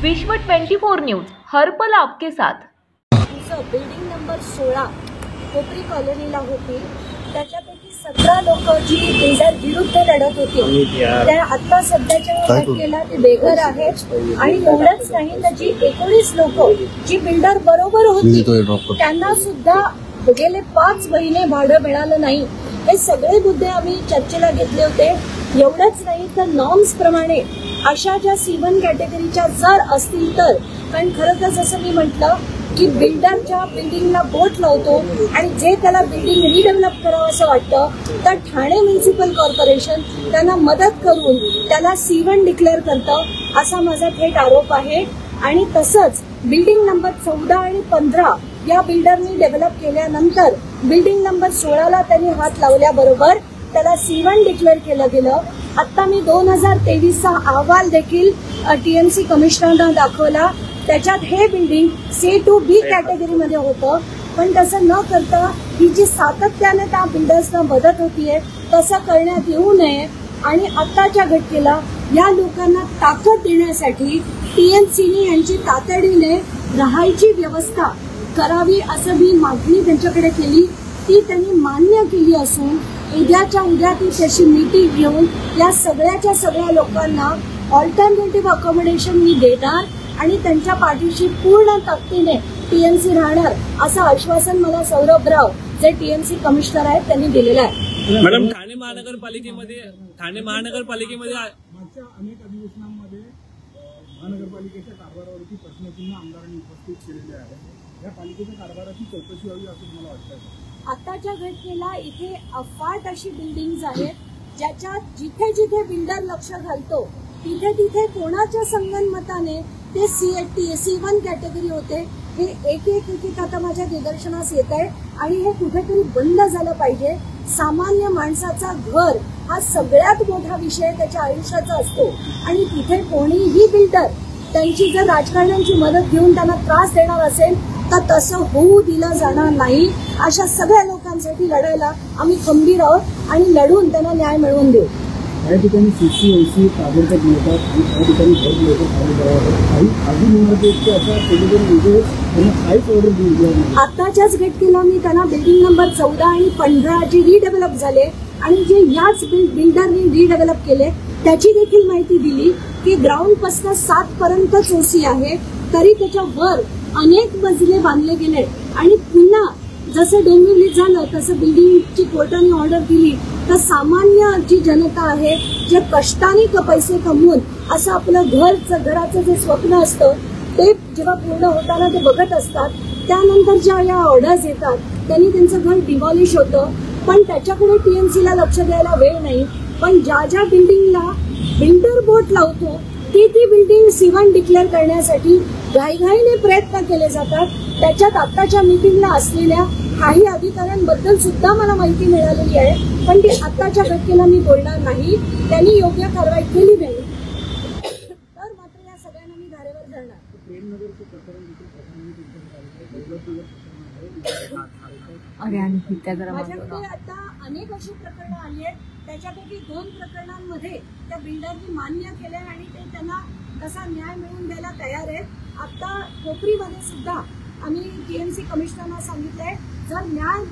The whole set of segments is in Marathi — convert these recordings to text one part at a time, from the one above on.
विश्व 24 न्यूज हर पल आपके साथ। बिल्डिंग नंबर 16 कोपरी कॉलनीला होती, त्याच्यापैकी 17 लोक जी बिल्डर विरुद्ध लढत होती त्या आता सध्याच्या घटनेला ते बेघर आहेत। आणि एवढंच नाही तर जी 19 लोक जी बिल्डर बरोबर होती त्यांना सुद्धा गेले 5 महिने भाडं मिळालं नाही। हे सगळे मुद्दे आम्ही चर्चेला घेतले होते। एवढंच नाही तर नॉर्म्स प्रमाणे अशा ज्या C1 कॅटेगरीच्या जर असतील तर, कारण खरं तर जसं मी म्हटलं की बिल्डरच्या बिल्डिंगला बोट लावतो आणि जे त्याला बिल्डिंग रिडेव्हलप करावं असं वाटतं तर ठाणे म्युनिसिपल कॉर्पोरेशन त्यांना मदत करून त्याला C1 डिक्लेअर करतं असा माझा थेट आरोप आहे। आणि तसंच बिल्डिंग नंबर 14 आणि 15 या बिल्डरनी डेव्हलप केल्यानंतर बिल्डिंग नंबर 16ला त्यांनी हात लावल्याबरोबर त्याला C1 डिक्लेअर केलं गेलं। आता मी 2023चा अहवाल देखील TMC कमिशनरना दाखवला, त्याच्यात हे बिल्डिंग C2B कॅटेगरीमध्ये होतं। पण तसं न करता ही जी सातत्याने त्या बिल्डर्सना मदत होतीये तसं करण्यात येऊ नये। आणि आताच्या घटनेला या लोकांना ताकद देण्यासाठी TMCने यांची तातडीने राहायची व्यवस्था करावी असं मी मागणी त्यांच्याकडे केली, ती त्यांनी मान्य केली असून उद्याच्या उद्या ती त्याची मीटिंग घेऊन या सगळ्याच्या सगळ्या लोकांना ऑल्टरनेटिव्ह अकोमोडेशन मी देणार आणि त्यांच्या पाठीशी पूर्ण ताकदीने TMC राहणार असं आश्वासन मला सौरभ राव जे TMC कमिशनर आहेत त्यांनी दिलेलं आहे। मॅडम, ठाणे महानगरपालिकेमध्ये मागच्या अनेक अधिवेशनांमध्ये महानगरपालिकेच्या कारभारावरती प्रश्नचिन्ह आमदारांनी उपस्थित केलेले आहे। या पालिकेच्या कारभाराची चौकशी व्हावी असं मला वाटतं। आताच्या घटनेला इथे अफाट अशी बिल्डिंग्स आहेत ज्याच्यात जिथे जिथे बिल्डर लक्ष घालतो तिथे तिथे कोणाच्या संगनमताने ते C1 कॅटेगरी होते। हे एक एक आता माझ्या निदर्शनास येत आहे आणि हे कुठेतरी बंद झालं पाहिजे। सामान्य माणसाचा घर हा सगळ्यात मोठा विषय त्याच्या आयुष्याचा असतो आणि तिथे कोणीही बिल्डर त्यांची जर राजकारण्यांची मदत घेऊन त्यांना त्रास देणार असेल तर तसं होऊ दिलं जाणार नाही। अशा सगळ्या लोकांसाठी लढायला आम्ही खंबीर आहोत आणि लढून त्यांना न्याय मिळवून देऊ। काही ठिकाणी CC ताबडतोब मिळतात आणि काही ठिकाणी भर लोक खाली करावं, काही अजून इमारतीचे अशा केलेले त्यांना काहीच ऑर्डर दिली। आताच्याच घटनेला मी त्यांना बिल्डिंग नंबर 14 आणि 15 जी रिडेव्हलप झाले आणि जे याच बिल्डरनी रिडेव्हलप केले त्याची देखील माहिती दिली की ग्राउंड पासून 7 पर्यंतच OC आहे, तरी त्याच्या वर अनेक मजले बांधले गेले आणि पुन्हा जसं डोंबिवलीत झालं तसं बिल्डिंगची कोर्टाने ऑर्डर दिली तर सामान्य जी जनता आहे जे कष्टाने पैसे कमवून असं आपलं घराचं जे स्वप्न असतं ते जेव्हा पूर्ण होताना ते बघत असतात, त्यानंतर ज्या या ऑर्डर्स येतात त्यांनी त्यांचं घर डिमॉलिश होतं। पण त्याच्याकडे TMCला लक्ष द्यायला वेळ नाही। पण ज्या ज्या बिल्डिंगला बिल्डर बोट लावतो ती बिल्डिंग C1 डिक्लेअर करण्यासाठी घाईघाईने प्रयत्न केले जातात। त्याच्यात आताच्या मीटिंगला असलेल्या काही अधिकाऱ्यांबद्दल सुद्धा मला माहिती मिळालेली आहे, पण ती आताच्या घटनेला मी बोलणार नाही। त्यांनी योग्य कारवाई केली नाही तर मात्र या सगळ्यांना मी धारेवर धरणार। माझ्याकडे आता अनेक अशी प्रकरणं आली आहेत, त्याच्यापैकी 2 प्रकरणांमध्ये त्या बिल्डरनी मान्य केले आणि ते त्यांना तसा न्याय मिळवून द्यायला तयार आहेत। आता कोपरीमध्ये सुद्धा आम्ही TMC कमिशनरना सांगितलंय, जर न्याय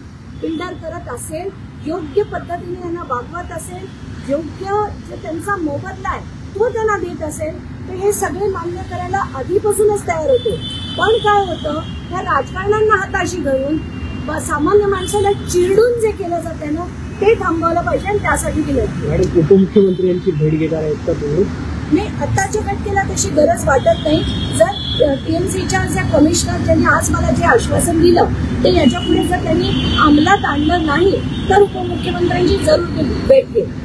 बिल्डर करत असेल, योग्य पद्धतीने त्यांना वागवत असेल, योग्य जे त्यांचा मोबदला आहे तो त्यांना देत असेल तर हे सगळे मान्य करायला आधीपासूनच तयार होते। पण काय होतं, या राजकारण्यांना हाताशी धरून सामान्य माणसाला चिरडून जे केलं जाते ना ते थांबवलं पाहिजे आणि त्यासाठी केलं। उपमुख्यमंत्री यांची भेट घेणार आहेत का तुम्ही? नाही, आताच्या घटनेला तशी गरज वाटत नाही। जर TMCच्या ज्या कमिशनर ज्यांनी आज मला जे आश्वासन दिलं ते याच्या पुढे जर त्यांनी अंमलात आणलं नाही तर उपमुख्यमंत्र्यांची जरूर भेट घेईल।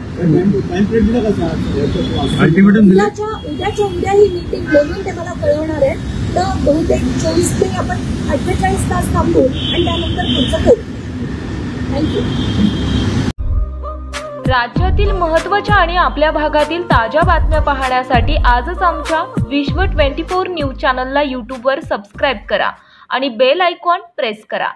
उद्याच्या उद्या ही मीटिंग बोलून ते मला कळवणार आहे, तर बहुतेक 24 ते आपण 48 तास थांबू आणि त्यानंतर पुढचं करू। थँक्यू। राज्यातील महत्त्वाच्या आणि आपल्या भागातील ताज्या बातम्या पाहण्यासाठी आजच आमच्या विश्व 24 न्यूज चॅनलला YouTubeवर सबस्क्राईब करा आणि बेल आयकॉन प्रेस करा।